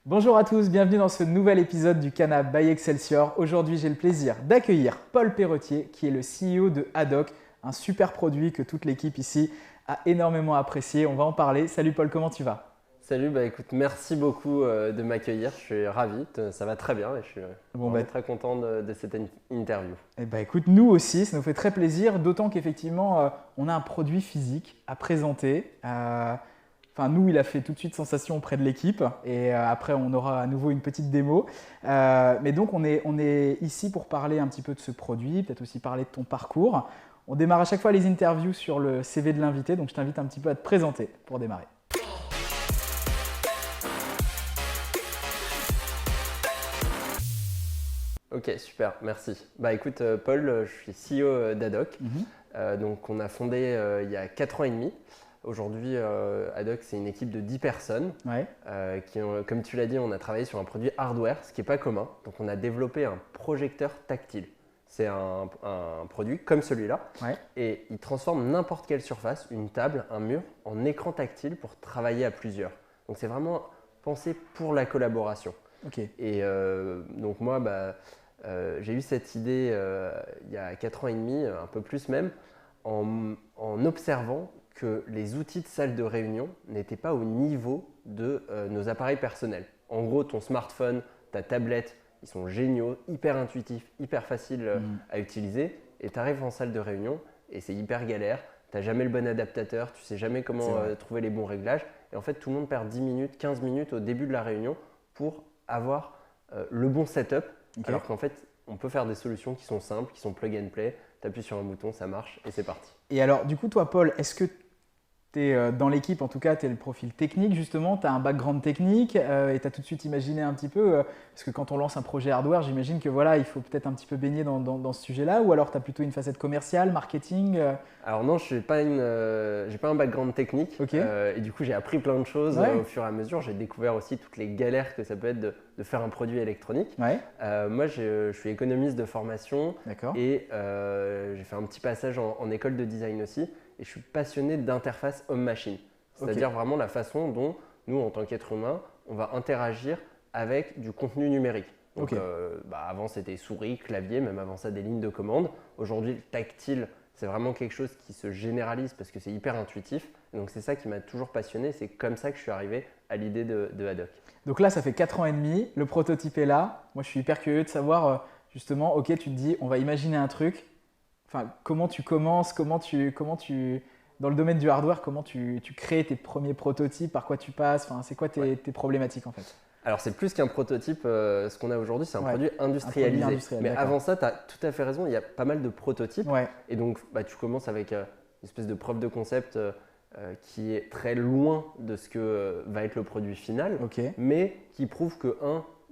Bonjour à tous, bienvenue dans ce nouvel épisode du Canap by Excelsior. Aujourd'hui, j'ai le plaisir d'accueillir Paul Perretier, qui est le CEO de Haddock, un super produit que toute l'équipe ici a énormément apprécié. On va en parler. Salut Paul, comment tu vas? Salut, écoute, merci beaucoup de m'accueillir. Je suis ravi, ça va très bien et je suis vraiment très content de cette interview. Écoute, nous aussi, ça nous fait très plaisir, d'autant qu'effectivement, on a un produit physique à présenter. Nous, il a fait tout de suite sensation auprès de l'équipe et après, on aura à nouveau une petite démo. Mais donc, on est ici pour parler un petit peu de ce produit, peut-être aussi parler de ton parcours. On démarre à chaque fois les interviews sur le CV de l'invité, donc je t'invite un petit peu à te présenter pour démarrer. Ok, super, merci. Écoute, Paul, je suis CEO d'Haddock. Donc, on a fondé il y a 4 ans et demi. Aujourd'hui, Haddock, c'est une équipe de 10 personnes qui ont, comme tu l'as dit, on a travaillé sur un produit hardware, ce qui n'est pas commun. Donc, on a développé un projecteur tactile. C'est un produit comme celui-là et il transforme n'importe quelle surface, une table, un mur, en écran tactile pour travailler à plusieurs. Donc, c'est vraiment pensé pour la collaboration. Et donc, moi, j'ai eu cette idée il y a 4 ans et demi, un peu plus même, en observant que les outils de salle de réunion n'étaient pas au niveau de nos appareils personnels. En gros, ton smartphone, ta tablette, ils sont géniaux, hyper intuitifs, hyper faciles à utiliser. Et tu arrives en salle de réunion et c'est hyper galère. Tu n'as jamais le bon adaptateur, tu ne sais jamais comment trouver les bons réglages. Et en fait, tout le monde perd 10 minutes, 15 minutes au début de la réunion pour avoir le bon setup. Alors qu'en fait, on peut faire des solutions qui sont simples, qui sont plug and play. Tu appuies sur un bouton, ça marche et c'est parti. Et alors, du coup, toi, Paul, est-ce que tu es dans l'équipe, en tout cas, tu es le profil technique, justement, tu as un background technique et tu as tout de suite imaginé un petit peu, parce que quand on lance un projet hardware, j'imagine que voilà, il faut peut-être un petit peu baigner dans ce sujet-là, ou alors tu as plutôt une facette commerciale, marketing Alors non, je n'ai pas un background technique et du coup, j'ai appris plein de choses au fur et à mesure. J'ai découvert aussi toutes les galères que ça peut être de faire un produit électronique. Moi, je suis économiste de formation et j'ai fait un petit passage en école de design aussi. Et je suis passionné d'interface homme-machine, c'est-à-dire vraiment la façon dont nous, en tant qu'êtres humains, on va interagir avec du contenu numérique. Donc, avant, c'était souris, clavier, même avant ça, des lignes de commande. Aujourd'hui, le tactile, c'est vraiment quelque chose qui se généralise parce que c'est hyper intuitif. Et donc, c'est ça qui m'a toujours passionné. C'est comme ça que je suis arrivé à l'idée de Haddock. Donc là, ça fait 4 ans et demi, le prototype est là. Moi, je suis hyper curieux de savoir, justement, ok, tu te dis, on va imaginer un truc. Comment tu commences, dans le domaine du hardware, comment tu crées tes premiers prototypes, par quoi tu passes, c'est quoi tes problématiques en fait? Alors c'est plus qu'un prototype, ce qu'on a aujourd'hui, c'est un produit industrialisé. Mais avant ça, tu as tout à fait raison, il y a pas mal de prototypes. Et donc tu commences avec une espèce de preuve de concept qui est très loin de ce que va être le produit final, mais qui prouve que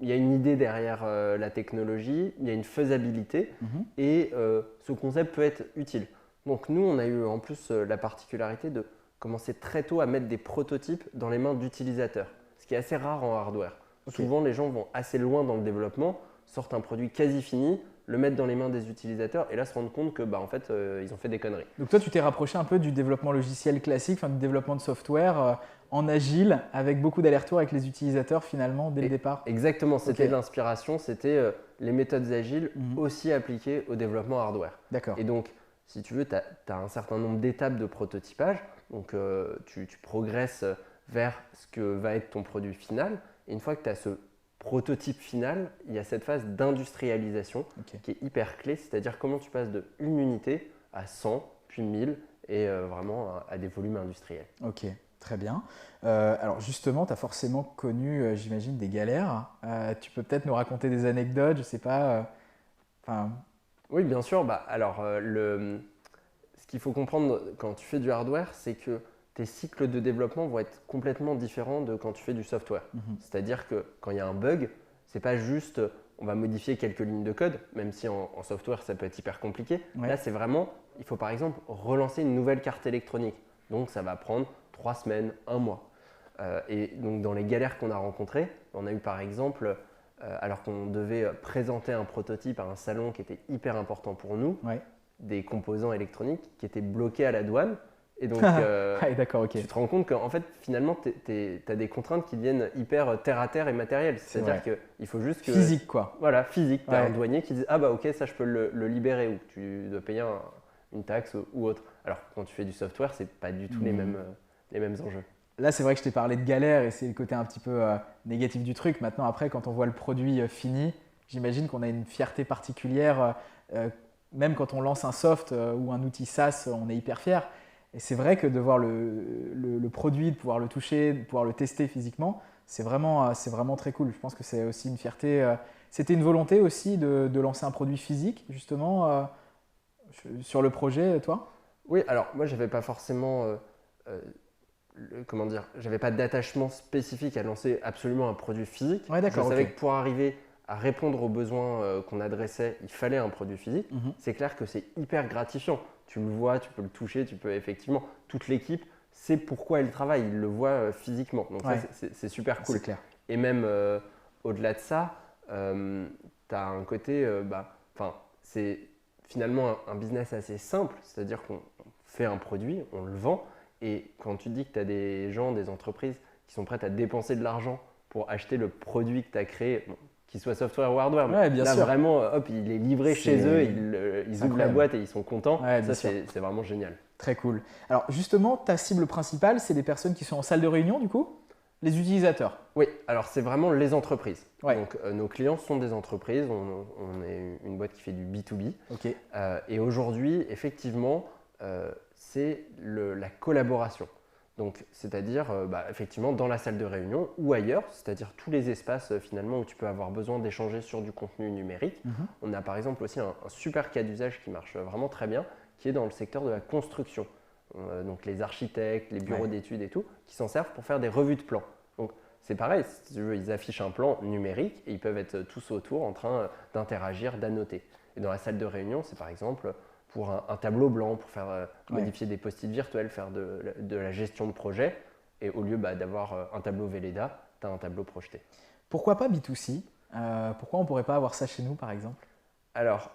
il y a une idée derrière la technologie, il y a une faisabilité et ce concept peut être utile. Donc nous, on a eu en plus la particularité de commencer très tôt à mettre des prototypes dans les mains d'utilisateurs, ce qui est assez rare en hardware. Souvent, les gens vont assez loin dans le développement, sortent un produit quasi fini, le mettre dans les mains des utilisateurs et là se rendre compte que en fait, ils ont fait des conneries. Donc toi, tu t'es rapproché un peu du développement logiciel classique, du développement de software en agile, avec beaucoup d'allers-retours avec les utilisateurs finalement dès le départ. Exactement, c'était l'inspiration, c'était les méthodes agiles aussi appliquées au développement hardware. Et donc, si tu veux, tu as un certain nombre d'étapes de prototypage, donc tu progresses vers ce que va être ton produit final. Et une fois que tu as ce prototype final, il y a cette phase d'industrialisation qui est hyper clé, c'est-à-dire comment tu passes de une unité à 100, puis 1000 et vraiment à des volumes industriels. Ok, très bien. Alors justement, tu as forcément connu, j'imagine, des galères. Tu peux peut-être nous raconter des anecdotes, je ne sais pas. Oui, bien sûr. Ce qu'il faut comprendre quand tu fais du hardware, c'est que tes cycles de développement vont être complètement différents de quand tu fais du software. C'est-à-dire que quand il y a un bug, ce n'est pas juste on va modifier quelques lignes de code, même si en software ça peut être hyper compliqué. Là, c'est vraiment, il faut par exemple relancer une nouvelle carte électronique. Donc ça va prendre 3 semaines, 1 mois. Et donc dans les galères qu'on a rencontrées, on a eu par exemple alors qu'on devait présenter un prototype à un salon qui était hyper important pour nous, des composants électroniques qui étaient bloqués à la douane. Et donc, tu te rends compte qu'en fait, finalement, tu as des contraintes qui deviennent hyper terre-à-terre et matérielles. C'est-à-dire qu'il faut juste que… Physique, quoi. Voilà, physique. Tu as un douanier qui dit « Ah bah ok, ça je peux le libérer » ou tu dois payer une taxe ou autre. Alors, quand tu fais du software, c'est pas du tout les mêmes enjeux. Là, c'est vrai que je t'ai parlé de galère et c'est le côté un petit peu négatif du truc. Maintenant, après, quand on voit le produit fini, j'imagine qu'on a une fierté particulière. Même quand on lance un soft ou un outil SaaS, on est hyper fier. Et c'est vrai que de voir le produit, de pouvoir le toucher, de pouvoir le tester physiquement, c'est vraiment très cool. Je pense que c'est aussi une fierté. C'était une volonté aussi de lancer un produit physique, justement, sur le projet, toi? Oui, alors moi, j'avais pas forcément… comment dire, j'avais pas d'attachement spécifique à lancer absolument un produit physique. Je savais que pour arriver à répondre aux besoins qu'on adressait, il fallait un produit physique. C'est clair que c'est hyper gratifiant. Tu le vois, tu peux le toucher, tu peux effectivement, toute l'équipe sait pourquoi elle travaille, il le voit physiquement. Donc ça, c'est super cool. C'est clair. Et même au-delà de ça, tu as un côté, c'est finalement un business assez simple, c'est-à-dire qu'on fait un produit, on le vend. Et quand tu dis que tu as des gens, des entreprises qui sont prêtes à dépenser de l'argent pour acheter le produit que tu as créé, qu'il soit software ou hardware, bien sûr. Vraiment, hop, il est livré chez eux, ils ouvrent la boîte et ils sont contents. Ça, c'est vraiment génial. Très cool. Alors justement, ta cible principale, c'est des personnes qui sont en salle de réunion, du coup? Les utilisateurs? Oui, alors c'est vraiment les entreprises. Donc nos clients sont des entreprises, on est une boîte qui fait du B2B. Et aujourd'hui, effectivement, c'est la collaboration. Donc, c'est-à-dire effectivement dans la salle de réunion ou ailleurs, c'est-à-dire tous les espaces finalement où tu peux avoir besoin d'échanger sur du contenu numérique. On a par exemple aussi un super cas d'usage qui marche vraiment très bien, qui est dans le secteur de la construction. Donc les architectes, les bureaux d'études et tout, qui s'en servent pour faire des revues de plans. Donc c'est pareil, si tu veux, ils affichent un plan numérique et ils peuvent être tous autour en train d'interagir, d'annoter. Et dans la salle de réunion, c'est par exemple pour un tableau blanc, pour faire modifier des post-it virtuels, faire de la gestion de projet. Et au lieu d'avoir un tableau Velleda, tu as un tableau projeté. Pourquoi pas B2C? Pourquoi on ne pourrait pas avoir ça chez nous, par exemple? Alors,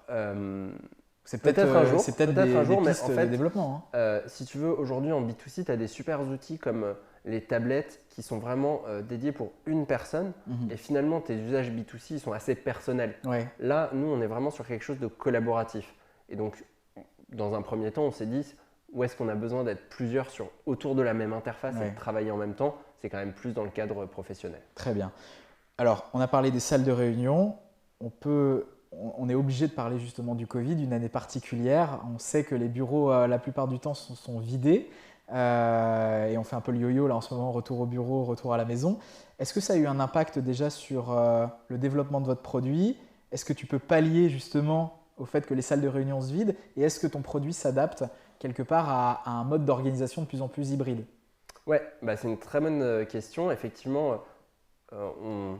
c'est peut-être un jour. C'est peut-être des pistes mais en fait, de développement. Si tu veux, aujourd'hui en B2C, tu as des super outils comme les tablettes qui sont vraiment dédiés pour une personne. Et finalement, tes usages B2C ils sont assez personnels. Là, nous, on est vraiment sur quelque chose de collaboratif. Et donc, dans un premier temps, on s'est dit où est-ce qu'on a besoin d'être plusieurs autour de la même interface et de travailler en même temps. C'est quand même plus dans le cadre professionnel. Très bien. Alors, on a parlé des salles de réunion. On est obligé de parler justement du Covid, d'une année particulière. On sait que les bureaux, la plupart du temps, sont vidés. Et on fait un peu le yo-yo là en ce moment, retour au bureau, retour à la maison. Est-ce que ça a eu un impact déjà sur le développement de votre produit? Est-ce que tu peux pallier justement au fait que les salles de réunion se vident? Et est-ce que ton produit s'adapte quelque part à un mode d'organisation de plus en plus hybride? Ouais, c'est une très bonne question. Effectivement, on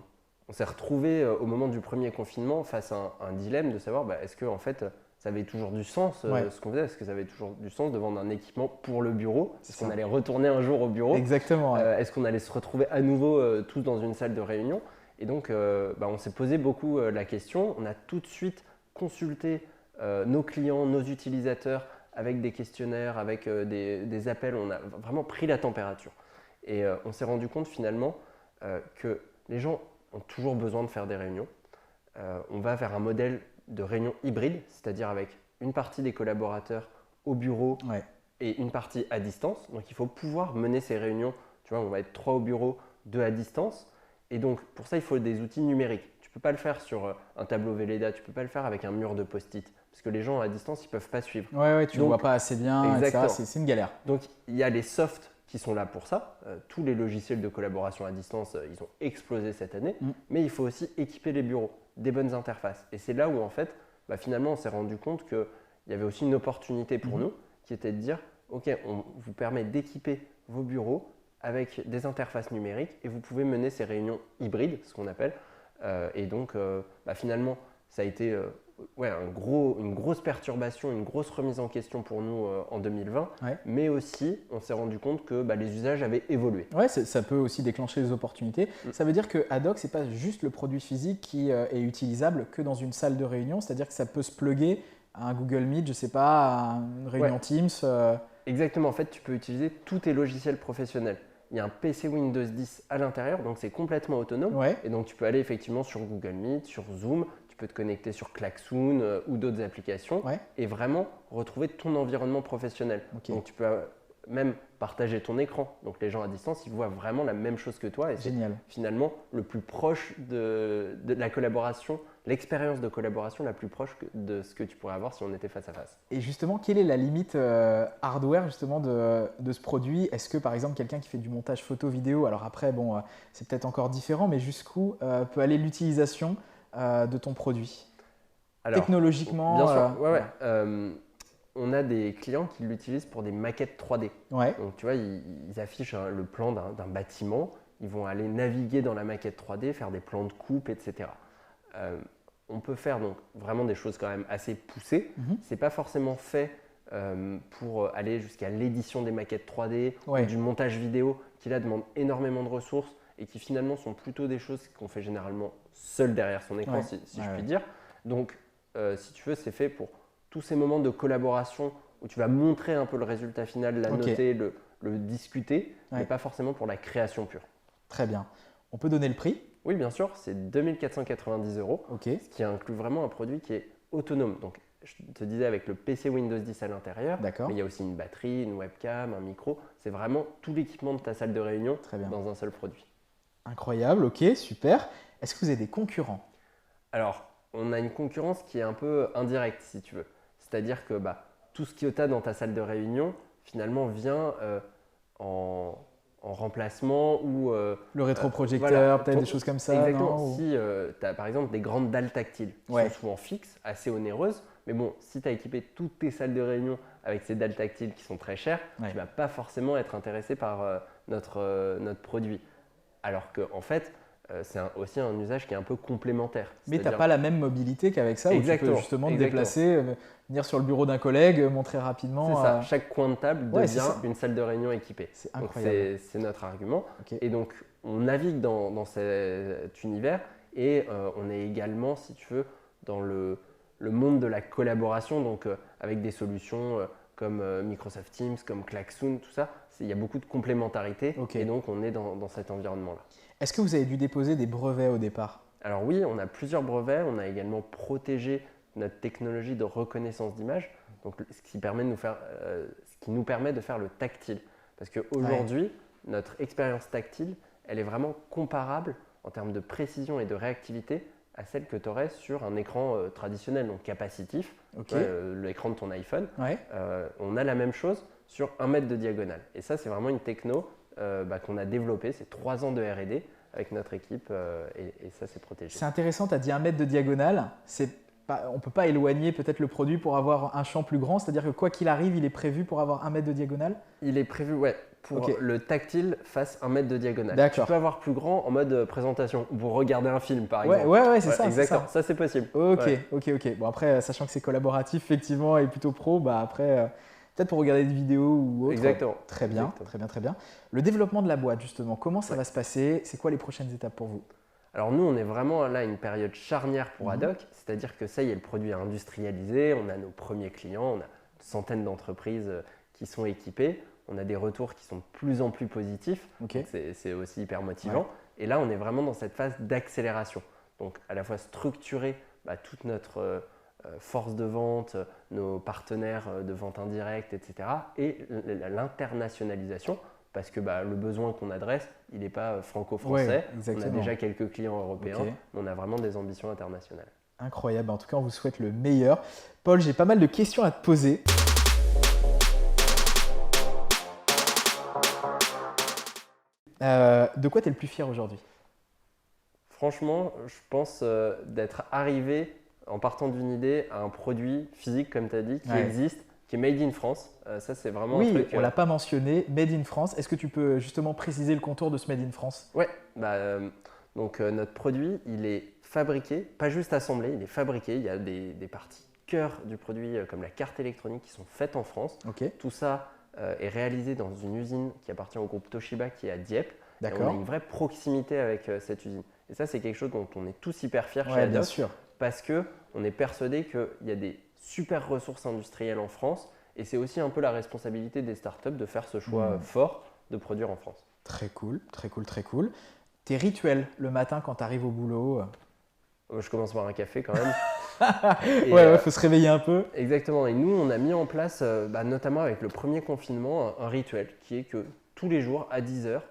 s'est retrouvé au moment du premier confinement face à un dilemme de savoir est-ce que en fait, ça avait toujours du sens ce qu'on faisait? Est-ce que ça avait toujours du sens de vendre un équipement pour le bureau? Est-ce qu'on allait retourner un jour au bureau? Exactement. Est-ce qu'on allait se retrouver à nouveau tous dans une salle de réunion? Et donc, on s'est posé beaucoup la question. On a tout de suite consulté nos clients, nos utilisateurs avec des questionnaires, avec des appels. On a vraiment pris la température. Et on s'est rendu compte finalement que les gens ont toujours besoin de faire des réunions. On va vers un modèle de réunion hybride, c'est-à-dire avec une partie des collaborateurs au bureau et une partie à distance. Donc, il faut pouvoir mener ces réunions. Tu vois, on va être 3 au bureau, 2 à distance. Et donc, pour ça, il faut des outils numériques. Tu ne peux pas le faire sur un tableau Velleda, tu ne peux pas le faire avec un mur de post-it. Parce que les gens à distance, ils ne peuvent pas suivre. Tu ne vois pas assez bien, etc. C'est une galère. Donc, il y a les softs qui sont là pour ça. Tous les logiciels de collaboration à distance, ils ont explosé cette année. Mais il faut aussi équiper les bureaux, des bonnes interfaces. Et c'est là où, en fait, finalement, on s'est rendu compte qu'il y avait aussi une opportunité pour nous, qui était de dire, OK, on vous permet d'équiper vos bureaux avec des interfaces numériques et vous pouvez mener ces réunions hybrides, ce qu'on appelle. Et donc, finalement, ça a été une grosse perturbation, une grosse remise en question pour nous en 2020, mais aussi on s'est rendu compte que les usages avaient évolué. Ouais, ça peut aussi déclencher des opportunités. Ça veut dire que Adoc, ce n'est pas juste le produit physique qui est utilisable que dans une salle de réunion, c'est-à-dire que ça peut se plugger à un Google Meet, je sais pas, à une réunion Teams. Exactement, en fait, tu peux utiliser tous tes logiciels professionnels. Il y a un PC Windows 10 à l'intérieur, donc c'est complètement autonome. Et donc tu peux aller effectivement sur Google Meet, sur Zoom, tu peux te connecter sur Klaxoon ou d'autres applications et vraiment retrouver ton environnement professionnel. Donc tu peux même partager ton écran. Donc les gens à distance, ils voient vraiment la même chose que toi. Et c'est finalement le plus proche de la collaboration, l'expérience de collaboration la plus proche de ce que tu pourrais avoir si on était face à face. Et justement, quelle est la limite hardware justement de ce produit? Est-ce que par exemple quelqu'un qui fait du montage photo vidéo, alors après bon, c'est peut-être encore différent, mais jusqu'où peut aller l'utilisation de ton produit? Alors, technologiquement? Bien sûr, on a des clients qui l'utilisent pour des maquettes 3D. Donc tu vois, ils affichent le plan d'un bâtiment, ils vont aller naviguer dans la maquette 3D, faire des plans de coupe, etc. On peut faire donc vraiment des choses quand même assez poussées. C'est pas forcément fait pour aller jusqu'à l'édition des maquettes 3D ou du montage vidéo qui là demande énormément de ressources et qui finalement sont plutôt des choses qu'on fait généralement seul derrière son écran, si je puis dire. Donc si tu veux, c'est fait pour tous ces moments de collaboration où tu vas montrer un peu le résultat final, la noter, le discuter, mais pas forcément pour la création pure. Très bien. On peut donner le prix? Oui, bien sûr, c'est 2 490 €, ce qui inclut vraiment un produit qui est autonome. Donc, je te disais avec le PC Windows 10 à l'intérieur, mais il y a aussi une batterie, une webcam, un micro. C'est vraiment tout l'équipement de ta salle de réunion dans un seul produit. Incroyable, ok, super. Est-ce que vous avez des concurrents? Alors, on a une concurrence qui est un peu indirecte, si tu veux. C'est-à-dire que tout ce que tu as dans ta salle de réunion, finalement, vient en remplacement ou… le rétroprojecteur, peut-être des choses comme ça. Exactement. Si tu as par exemple des grandes dalles tactiles qui sont souvent fixes, assez onéreuses, mais bon, si tu as équipé toutes tes salles de réunion avec ces dalles tactiles qui sont très chères, tu ne vas pas forcément être intéressé par notre produit. Alors qu'en fait, c'est aussi un usage qui est un peu complémentaire. Mais tu n'as pas la même mobilité qu'avec ça, où tu peux justement te déplacer, venir sur le bureau d'un collègue, montrer rapidement. C'est ça, chaque coin de table devient une salle de réunion équipée. C'est incroyable. C'est notre argument. Et donc, on navigue dans cet univers et on est également, si tu veux, dans le monde de la collaboration, donc avec des solutions comme Microsoft Teams, comme Klaxoon, tout ça. Il y a beaucoup de complémentarité et donc on est dans cet environnement-là. Est-ce que vous avez dû déposer des brevets au départ? Alors oui, on a plusieurs brevets. On a également protégé notre technologie de reconnaissance d'image, donc ce qui nous permet de faire le tactile. Parce qu'aujourd'hui, notre expérience tactile, elle est vraiment comparable en termes de précision et de réactivité à celle que tu aurais sur un écran traditionnel, donc capacitif, l'écran de ton iPhone. On a la même chose sur 1 mètre de diagonale. Et ça, c'est vraiment une techno qu'on a développée. C'est 3 ans de R&D avec notre équipe et ça, c'est protégé. C'est intéressant, tu as dit 1 mètre de diagonale. On ne peut pas éloigner peut-être le produit pour avoir un champ plus grand, c'est-à-dire que quoi qu'il arrive, il est prévu pour avoir 1 mètre de diagonale? Il est prévu, pour le tactile fasse 1 mètre de diagonale. D'accord. Tu peux avoir plus grand en mode présentation, pour regarder un film par exemple. Ouais, c'est ça. Exactement, ça c'est possible. Ok. Bon après, sachant que c'est collaboratif effectivement et plutôt pro, après… peut-être pour regarder des vidéos ou autre. Exactement. Très bien. Le développement de la boîte, justement, comment ça va se passer? C'est quoi les prochaines étapes pour vous? Alors nous, on est vraiment là à une période charnière pour Adoc, c'est-à-dire que ça y est, le produit est industrialisé, on a nos premiers clients, on a une centaine d'entreprises qui sont équipées, on a des retours qui sont de plus en plus positifs, donc c'est aussi hyper motivant. Et là, on est vraiment dans cette phase d'accélération. Donc à la fois structurer toute notre… force de vente, nos partenaires de vente indirecte, etc. et l'internationalisation, parce que le besoin qu'on adresse, il n'est pas franco-français. On a déjà quelques clients européens, mais on a vraiment des ambitions internationales. Incroyable, en tout cas on vous souhaite le meilleur. Paul, j'ai pas mal de questions à te poser. De quoi tu es le plus fier aujourd'hui? Franchement, je pense d'être arrivé en partant d'une idée à un produit physique, comme tu as dit, qui existe, qui est made in France. Ça, c'est vraiment un truc… on ne l'a pas mentionné, made in France. Est-ce que tu peux justement préciser le contour de ce made in France? Oui, Donc notre produit, il est fabriqué, pas juste assemblé, il est fabriqué. Il y a des parties cœur du produit comme la carte électronique qui sont faites en France. Tout ça est réalisé dans une usine qui appartient au groupe Toshiba qui est à Dieppe. Et on a une vraie proximité avec cette usine. Et ça, c'est quelque chose dont on est tous hyper fiers chez Adoc, parce qu'on est persuadé qu'il y a des super ressources industrielles en France et c'est aussi un peu la responsabilité des startups de faire ce choix fort de produire en France. Très cool, très cool, très cool. Tes rituels le matin quand tu arrives au boulot? Je commence par un café quand même. Ouais, faut se réveiller un peu. Exactement. Et nous, on a mis en place, notamment avec le premier confinement, un rituel qui est que tous les jours à 10h,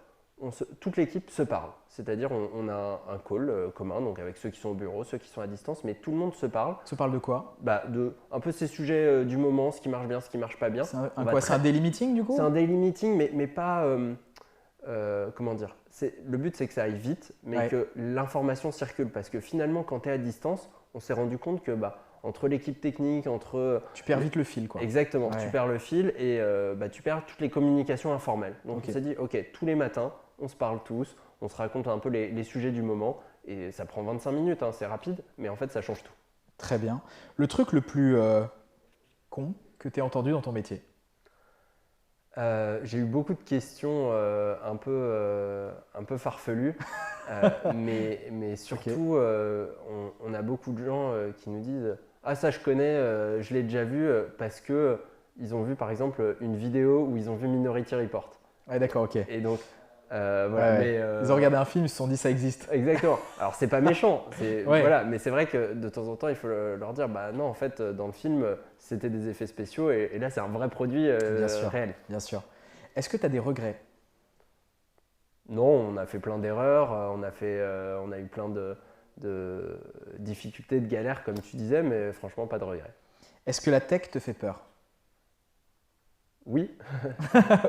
toute l'équipe se parle. C'est-à-dire on a un call commun, donc avec ceux qui sont au bureau, ceux qui sont à distance, mais tout le monde se parle. Se parle de quoi? De un peu ces sujets du moment, ce qui marche bien, ce qui marche pas bien. C'est un daily meeting du coup? C'est un daily meeting, mais pas… comment dire, le but c'est que ça aille vite, mais que l'information circule. Parce que finalement, quand tu es à distance, on s'est rendu compte que entre l'équipe technique, tu perds vite le fil, quoi. Exactement, tu perds le fil et tu perds toutes les communications informelles. Donc on s'est dit, ok, tous les matins, on se parle tous, on se raconte un peu les sujets du moment et ça prend 25 minutes, hein, c'est rapide, mais en fait ça change tout. Très bien. Le truc le plus con que tu aies entendu dans ton métier? J'ai eu beaucoup de questions un peu farfelues, mais surtout on a beaucoup de gens qui nous disent « Ah ça je connais, je l'ai déjà vu parce qu'ils ont vu par exemple une vidéo où ils ont vu Minority Report. » Ouais, d'accord, ok. Et donc ils ont regardé un film, ils se sont dit ça existe. Exactement. Alors c'est pas méchant, mais c'est vrai que de temps en temps il faut leur dire non en fait dans le film c'était des effets spéciaux et là c'est un vrai produit réel. Bien sûr. Est-ce que tu as des regrets? Non, on a fait plein d'erreurs, on a eu plein de difficultés, de galères comme tu disais, mais franchement pas de regrets. Est-ce que la tech te fait peur? Oui.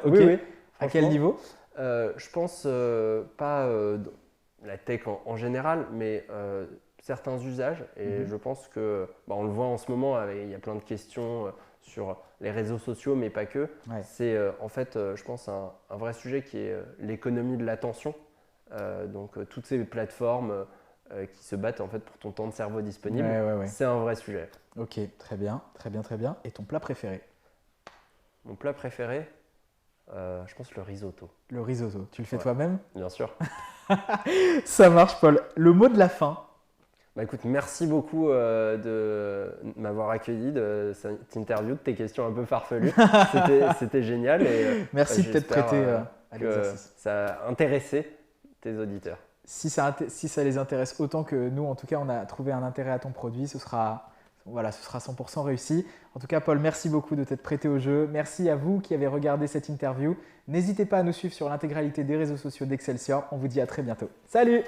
Oui. À quel niveau? Je pense pas la tech en général, mais certains usages. Et je pense que, on le voit en ce moment, il y a plein de questions sur les réseaux sociaux, mais pas que. C'est en fait, je pense, un vrai sujet qui est l'économie de l'attention. Donc toutes ces plateformes qui se battent en fait pour ton temps de cerveau disponible, c'est un vrai sujet. Ok, très bien, très bien, très bien. Et ton plat préféré? Mon plat préféré, je pense le risotto. Le risotto, tu le fais toi-même? Bien sûr. Ça marche, Paul. Le mot de la fin? Écoute, merci beaucoup de m'avoir accueilli de cette interview, de tes questions un peu farfelues. C'était génial. Et, merci de t'être prêté à l'exercice. Ça a intéressé tes auditeurs. Si ça les intéresse autant que nous, en tout cas, on a trouvé un intérêt à ton produit, ce sera 100% réussi. En tout cas, Paul, merci beaucoup de t'être prêté au jeu. Merci à vous qui avez regardé cette interview. N'hésitez pas à nous suivre sur l'intégralité des réseaux sociaux d'Excelsior. On vous dit à très bientôt. Salut!